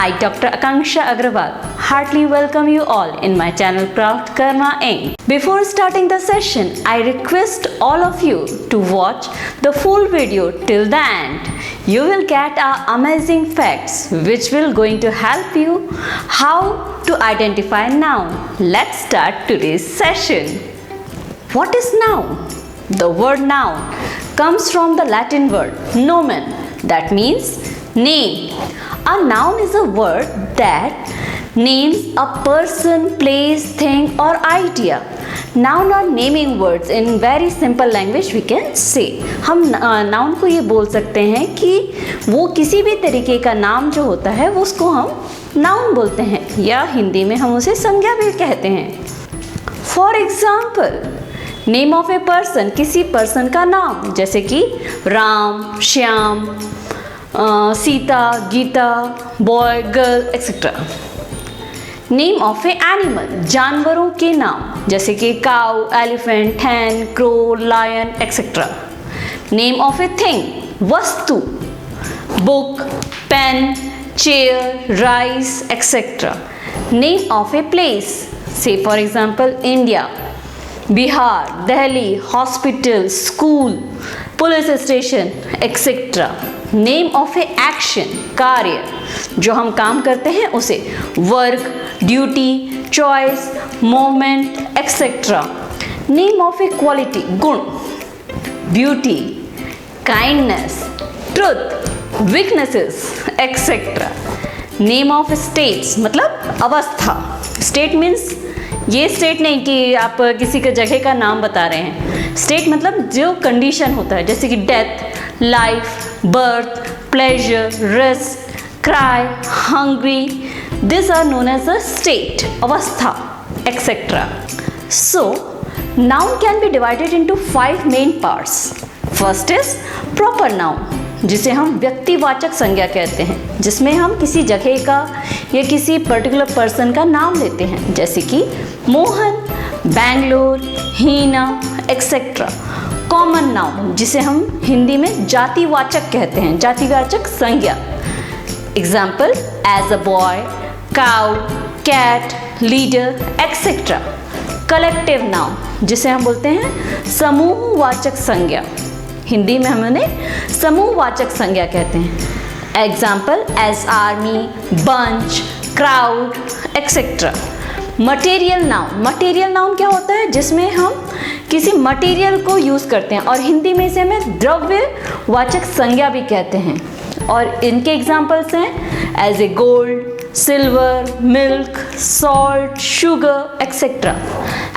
I, Dr. Akanksha Agrawal, heartily welcome you all in my channel Craft Karma Inc. Before starting the session, I request all of you to watch the full video till the end. You will get amazing facts which will going to help you how to identify noun. Let's start today's session. What is noun? The word noun comes from the Latin word nomen, that means name. A noun is a word that names a person, place, thing or idea. Noun are naming words in very simple language we can say. हम noun को ये बोल सकते हैं कि वो किसी भी तरीके का नाम जो होता है वो उसको हम noun बोलते हैं या हिंदी में हम उसे संज्ञा भी कहते हैं. For example, name of a person, किसी पर्सन का नाम, जैसे कि Ram, Shyam, Sita, Gita, boy, girl etcetera. Name of a animal, जानवरों के नाम, जैसे कि cow, elephant, hen, crow, lion etcetera. Name of a thing, वस्तु, book, pen, chair, rice etcetera. Name of a place, say for example India, Bihar, Delhi, hospital, school, police station etcetera. Name of a action, कार्य, जो हम काम करते हैं उसे, work, duty, choice, moment etcetera. Name of a quality, गुण, beauty, kindness, truth, weaknesses etcetera. Name of states, मतलब अवस्था. स्टेट मीन्स ये स्टेट नहीं कि आप किसी के जगह का नाम बता रहे हैं. स्टेट मतलब जो कंडीशन होता है, जैसे कि death, life, birth, pleasure, rest, cry, hungry. This are known as a state, अवस्था etcetera. So noun can be divided into 5 main parts. First is proper noun, जिसे हम व्यक्तिवाचक संज्ञा कहते हैं, जिसमें हम किसी जगह का या किसी पर्टिकुलर पर्सन का नाम लेते हैं, जैसे कि Mohan, Bangalore, Heena etcetera. Common noun, जिसे हम हिंदी में जातिवाचक कहते हैं, जातिवाचक संज्ञा. Example as a boy, cow, cat, leader etcetera. Collective noun, जिसे हम बोलते हैं समूहवाचक संज्ञा, हिंदी में हम उन्हें समूहवाचक संज्ञा कहते हैं. Example as army, bunch, crowd etcetera. Material noun, material noun क्या होता है, जिसमें हम किसी मटेरियल को यूज़ करते हैं और हिंदी में इसे हमें द्रव्यवाचक संज्ञा भी कहते हैं. और इनके एग्जाम्पल्स हैं as a gold, silver, milk, salt, sugar etcetera.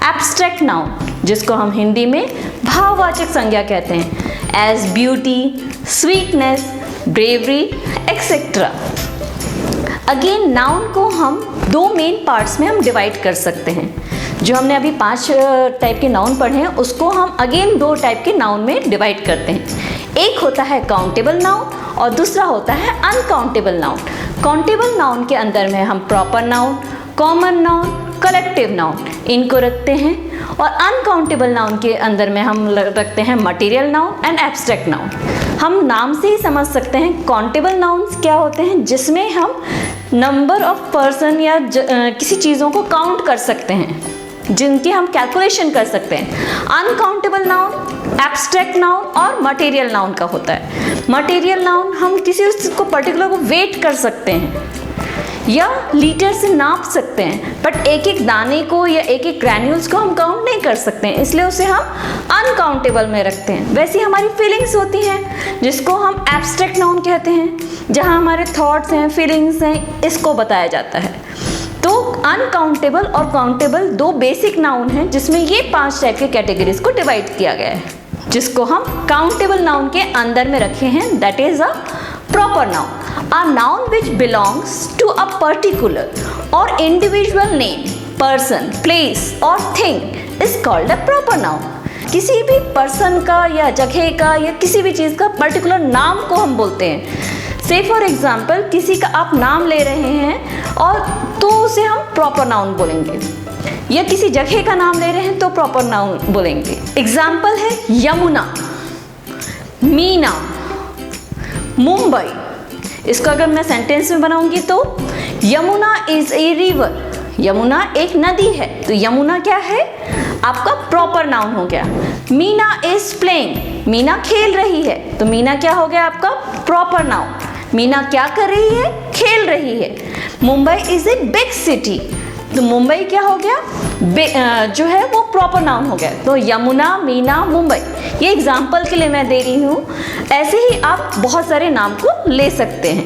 Abstract noun, जिसको हम हिंदी में भाववाचक संज्ञा कहते हैं, as beauty, sweetness, bravery etcetera. Again noun को हम 2 मेन पार्ट्स में हम डिवाइड कर सकते हैं. जो हमने अभी 5 टाइप के नाउन पढ़े हैं उसको हम अगेन 2 टाइप के नाउन में डिवाइड करते हैं. एक होता है काउंटेबल नाउन और दूसरा होता है अनकाउंटेबल नाउन. काउंटेबल नाउन के अंदर में हम proper noun, common noun, collective noun इनको रखते हैं. और अनकाउंटेबल नाउन के अंदर में हम रखते हैं material noun and abstract noun. हम नाम से ही समझ सकते हैं काउंटेबल नाउन्स क्या होते हैं, जिसमें हम नंबर ऑफ पर्सन या किसी चीज़ों को काउंट कर सकते हैं, जिनकी हम कैलकुलेशन कर सकते हैं. अनकाउंटेबल नाउन, एब्स्ट्रैक्ट नाउन और मटेरियल नाउन का होता है. मटेरियल नाउन हम किसी को पर्टिकुलर को वेट कर सकते हैं या लीटर से नाप सकते हैं, बट एक एक दाने को या एक एक ग्रैन्यूल्स को हम काउंट नहीं कर सकते हैं, इसलिए उसे हम अनकाउंटेबल में रखते हैं. वैसे हमारी फीलिंग्स होती हैं जिसको हम एब्स्ट्रैक्ट नाउन कहते हैं, जहाँ हमारे थॉट्स हैं, फीलिंग्स हैं, इसको बताया जाता है. तो अनकाउंटेबल और काउंटेबल 2 बेसिक नाउन हैं, जिसमें ये 5 टाइप के कैटेगरीज को डिवाइड किया गया है, जिसको हम काउंटेबल नाउन के अंदर में रखे हैं. That is a proper noun, a noun which belongs to a particular or individual name, person, place or thing is called a proper noun. किसी भी पर्सन का या जगह का या किसी भी चीज़ का पर्टिकुलर नाम को हम बोलते हैं. से फॉर एग्जाम्पल किसी का आप नाम ले रहे हैं और तो उसे हम प्रॉपर नाउन बोलेंगे, या किसी जगह का नाम ले रहे हैं तो प्रॉपर नाउन बोलेंगे. एग्जाम्पल है यमुना, मीना, मुंबई. इसको अगर मैं सेंटेंस में बनाऊंगी तो Yamuna is a river, Yamuna एक नदी है, तो यमुना क्या है, आपका प्रॉपर नाउन हो गया। मीना इज प्लेइंग, मीना खेल रही है, तो मीना क्या हो गया आपका प्रॉपर नाउन। मीना क्या कर रही है, खेल रही है। Mumbai is a big city, तो मुंबई क्या हो गया, जो है वो प्रॉपर नाउन हो गया। तो यमुना, मीना, मुंबई, ये एग्जाम्पल के लिए मैं दे रही हूँ। ऐसे ही आप बहुत सारे नाम को ले सकते हैं।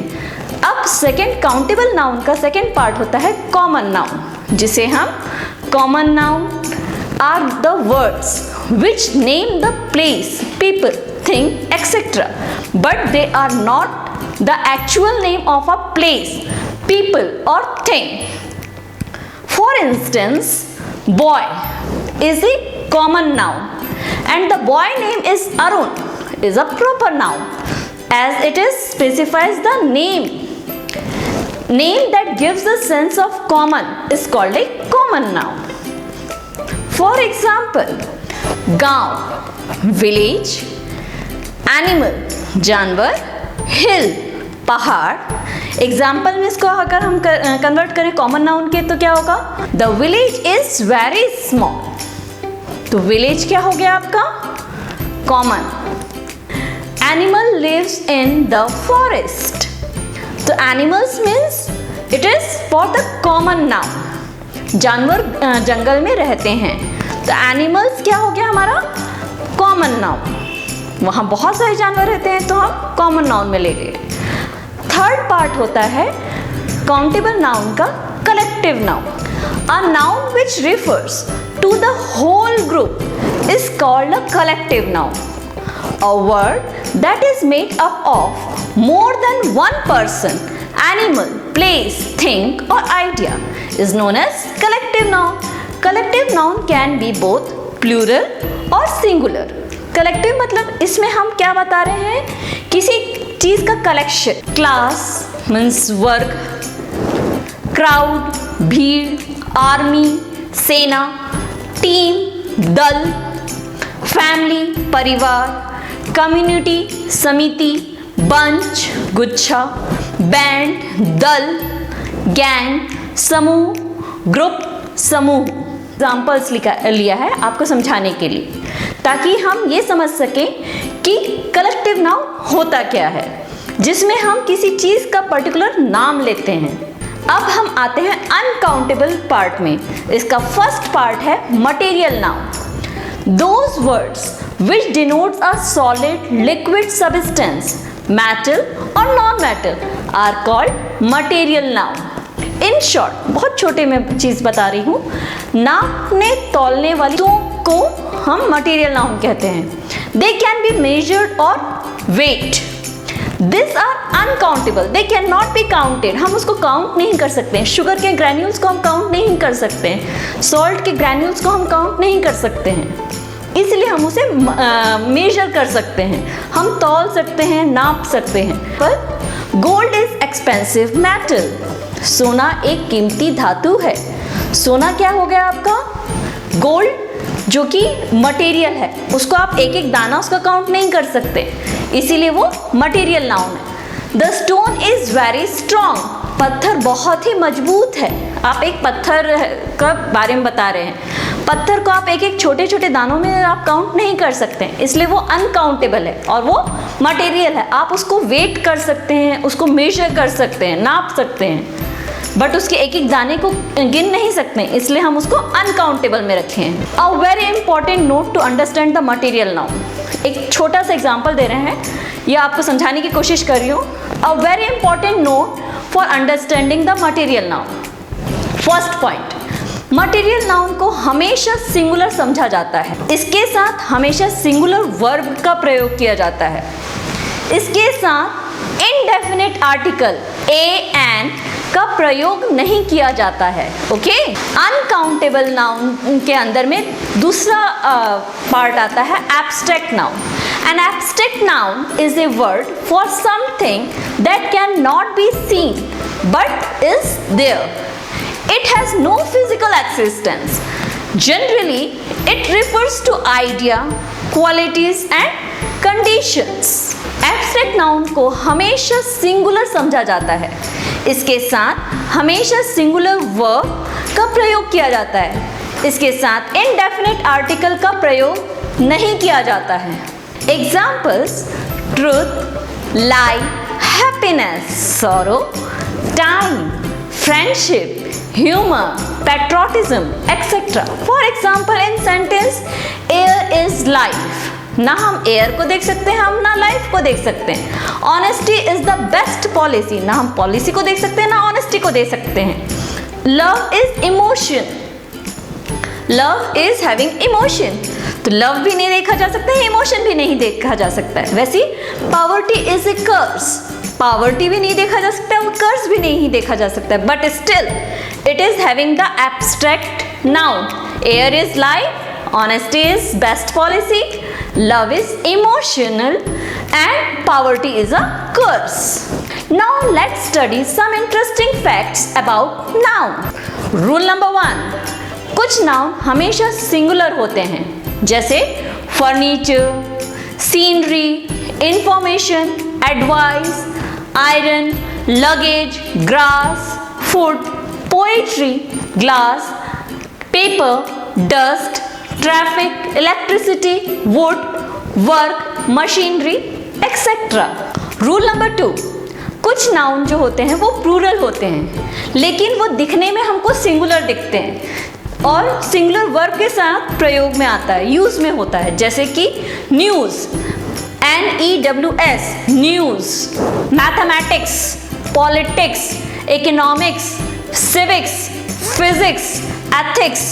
अब सेकेंड काउंटेबल नाउन का सेकेंड पार्ट होता है कॉमन नाउन, जिसे हम common noun are the words which name the place, people, thing etcetera, but they are not the actual name of a place, people or thing. For instance, boy is a common noun and the boy name is Arun is a proper noun as it is specifies the name that gives the sense of common is called a common noun. For example, gaon village, animal जानवर, हिल पहाड़। Example में इसको अगर हम convert करें common noun के तो क्या होगा, the village is very small, तो विलेज क्या हो गया आपका common. Animal lives in the forest, तो animals means it is for the common noun, जानवर जंगल में रहते हैं, तो एनिमल्स क्या हो गया हमारा कॉमन नाउन। वहाँ बहुत सारे जानवर रहते हैं तो हम कॉमन नाउन में ले गए। थर्ड पार्ट होता है काउंटेबल नाउन का collective noun. A noun which refers to the whole group is called a collective noun. A word that is made up of more than one person, animal, place, thing और idea is known as collective noun. Collective noun can be both plural और singular. Collective मतलब इसमें हम क्या बता रहे हैं, किसी चीज का कलेक्शन। क्लास मीन्स वर्ग, क्राउड भीड़, आर्मी सेना, टीम दल, फैमिली परिवार, कम्युनिटी समिति, बंच गुच्छा, बैंड दल, गैंग समूह, ग्रुप समूह। एग्जाम्पल्स लिया है आपको समझाने के लिए, ताकि हम ये समझ सकें कि कलेक्टिव नाउन होता क्या है, जिसमें हम किसी चीज का पर्टिकुलर नाम लेते हैं। अब हम आते हैं अनकाउंटेबल पार्ट में। इसका फर्स्ट पार्ट है material noun. Those words which denotes a solid liquid substance, metal और non metal are called material noun. In short, बहुत छोटे में चीज बता रही हूँ, नापने तौलने वाली को हम मटेरियल नाउन कहते हैं। दे कैन बी मेजर्ड और weight. This are uncountable, they can not be counted. हम उसको काउंट नहीं कर सकते हैं। शुगर के ग्रैन्यूल्स को हम काउंट नहीं कर सकते हैं, सॉल्ट के ग्रैन्यूल्स को हम काउंट नहीं कर सकते हैं, इसलिए हम उसे मेजर कर सकते हैं, हम तौल सकते हैं, नाप सकते हैं। पर गोल्ड इज एक्सपेंसिव मेटल, सोना एक कीमती धातु है। सोना क्या हो गया आपका गोल्ड, जो कि मटेरियल है, उसको आप एक एक दाना उसका काउंट नहीं कर सकते, इसीलिए वो मटेरियल नाउन है। The stone is very strong, पत्थर बहुत ही मजबूत है। आप एक पत्थर का बारे में बता रहे हैं, पत्थर को आप एक एक छोटे छोटे दानों में आप काउंट नहीं कर सकते, इसलिए वो अनकाउंटेबल है और वो मटेरियल है। आप उसको वेट कर सकते हैं, उसको मेजर कर सकते हैं, नाप सकते हैं, बट उसके एक एक दाने को गिन नहीं सकते, इसलिए हम उसको अनकाउंटेबल में रखे हैं। A very important note to understand the material noun. एक छोटा सा एग्जांपल दे रहे हैं, ये आपको समझाने की कोशिश कर रही हूँ। अ very important note for understanding the material noun. First point, material noun को हमेशा सिंगुलर समझा जाता है। इसके साथ हमेशा सिंगुलर वर्ब का प्रयोग किया जाता है। इसके साथ इनडेफिनिट आर्टिकल ए एन का प्रयोग नहीं किया जाता है। ओके, अनकाउंटेबल नाउन के अंदर में दूसरा पार्ट आता है abstract noun. An abstract noun is a word for something that can not be seen but is there. It has no physical existence. Generally, it refers to idea, qualities and conditions. Abstract noun को हमेशा singular समझा जाता है। इसके साथ हमेशा singular verb का प्रयोग किया जाता है। इसके साथ इनडेफिनिट आर्टिकल का प्रयोग नहीं किया जाता है। Examples: truth, lie, happiness, sorrow, time, friendship, humor, patriotism, etc. For example, in sentence, air is life. ना हम एयर को देख सकते हैं, हम ना लाइफ को देख सकते हैं। Honesty is the best policy, ना हम पॉलिसी को देख सकते हैं, ना ऑनेस्टी को देख सकते हैं। Love is emotion, love is having emotion, तो लव भी नहीं देखा जा सकता है, इमोशन भी नहीं देखा जा सकता है। वैसे poverty is a curse, poverty भी नहीं देखा जा सकता है और कर्स भी नहीं देखा जा सकता है, but still it is having the abstract noun. Air is life, honesty is best policy, love is emotional, and poverty is a curse. Now let's study some interesting facts about noun. Rule number 1, कुछ noun हमेशा singular होते हैं, जैसे furniture, scenery, information, advice, iron, luggage, grass, food, poetry, glass, paper, dust, traffic, electricity, would, work, machinery, etcetera. Rule number 2, कुछ noun जो होते हैं वो प्लूरल होते हैं, लेकिन वो दिखने में हमको सिंगुलर दिखते हैं और सिंगुलर वर्ब के साथ प्रयोग में आता है, यूज में होता है, जैसे कि news, NEWS, news, mathematics, politics, economics, civics, physics, ethics,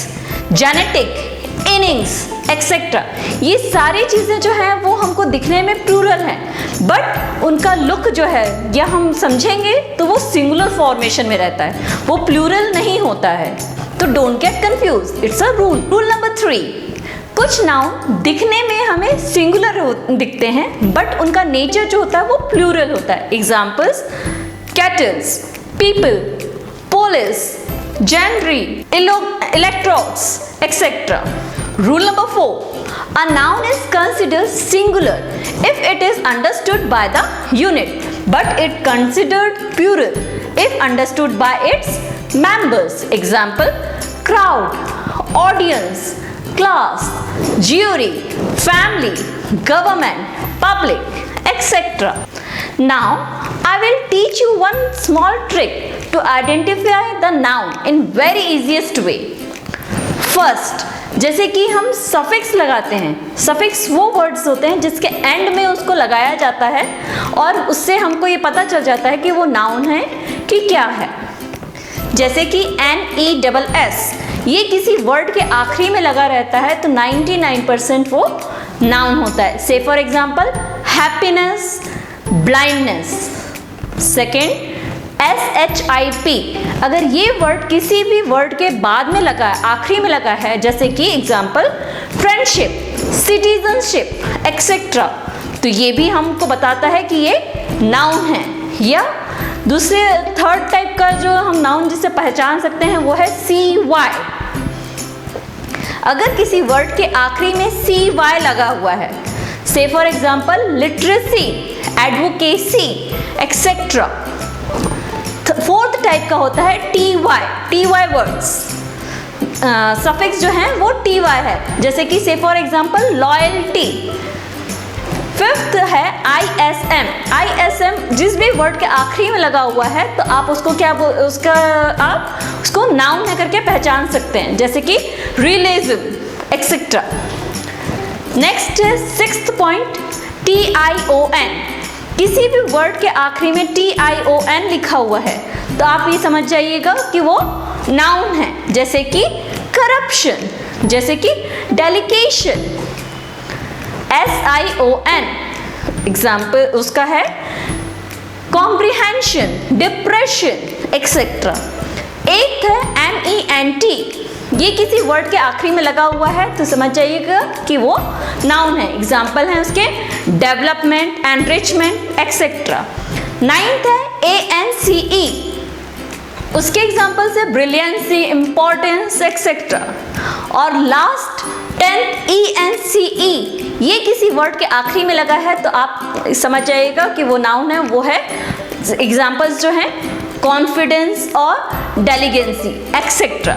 genetic, innings, etcetera. ये सारी चीज़ें जो हैं वो हमको दिखने में प्लूरल हैं, बट उनका लुक जो है या हम समझेंगे तो वो सिंगुलर फॉर्मेशन में रहता है, वो प्लूरल नहीं होता है। तो don't get confuse, it's a rule. Rule number 3, कुछ नाउन दिखने में हमें सिंगुलर दिखते हैं, बट उनका नेचर जो होता है वो प्लूरल होता है। Examples: kettles, people, police, genre, electrons, etc. Rule number 4, a noun is considered singular if it is understood by the unit, but it considered plural if understood by its members. Example: crowd, audience, class, jury, family, government, public, etc. Now I will teach you one small trick to identify the noun in very easiest way. First, जैसे कि हम suffix लगाते हैं, suffix वो words होते हैं जिसके and में उसको लगाया जाता है और उससे हमको ये पता चल जाता है कि वो नाउन है कि क्या है। जैसे कि NESS, ये किसी वर्ड के आखिरी में लगा रहता है तो 99% वो नाउन होता है। से for example happiness, blindness. Second, SHIP, अगर ये वर्ड किसी भी वर्ड के बाद में लगा है, आखिरी में लगा है, जैसे कि एग्जाम्पल फ्रेंडशिप, सिटीजनशिप, एक्सेट्रा, तो ये भी हमको बताता है कि ये नाउन है। या दूसरे थर्ड टाइप का जो हम नाउन जिसे पहचान सकते हैं वो है CY। अगर किसी वर्ड के आखिरी में CY लगा हुआ है, से for example literacy, advocacy, etcetera. Fourth type का होता है TY वर्ड्स, सफिक्स जो हैं वो TY है, जैसे कि से फॉर एग्जाम्पल लॉयल्टी। फिफ्थ है ISM, जिस भी वर्ड के आखिरी में लगा हुआ है तो आप उसको आप उसको नाउन है करके पहचान सकते हैं, जैसे कि रियलिज्म, एक्सेट्रा। नेक्स्ट है सिक्स्थ पॉइंट, TION। किसी भी वर्ड के आखिरी में TION लिखा हुआ है तो आप ये समझ जाइएगा कि वो नाउन है, जैसे कि करप्शन, जैसे कि डेलिकेशन। SION एग्जाम्पल उसका है कॉम्प्रिहेंशन, डिप्रेशन, एक्सेट्रा। एट्थ है MENT, ये किसी वर्ड के आखिरी में लगा हुआ है तो समझ जाइएगा कि वो नाउन है। एग्जाम्पल है उसके डेवलपमेंट, एनरिचमेंट, एक्सेट्रा। नाइन्थ है ANCE, उसके एग्जाम्पल्स है ब्रिलियंसी, इंपॉर्टेंस, एक्सेट्रा। और लास्ट 10th ENCE ये किसी वर्ड के आखिरी में लगा है तो आप समझ जाइएगा कि वो नाउन है, वो है। एग्जाम्पल्स जो हैं कॉन्फिडेंस और diligence etcetera.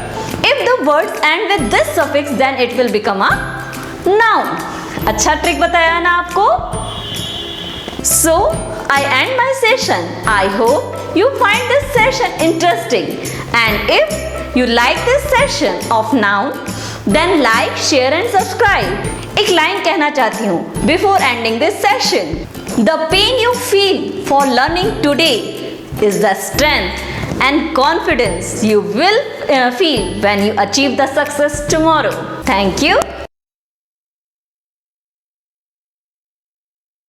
If the words end with this suffix then it will become a noun. अच्छा ट्रिक बताया ना आपको। So I end my session. I hope you find this session interesting, and if you like this session of noun, then like, share and subscribe। एक line कहना चाहती हूँ before ending this session. The pain you feel for learning today is the strength and confidence you will feel when you achieve the success tomorrow. Thank you.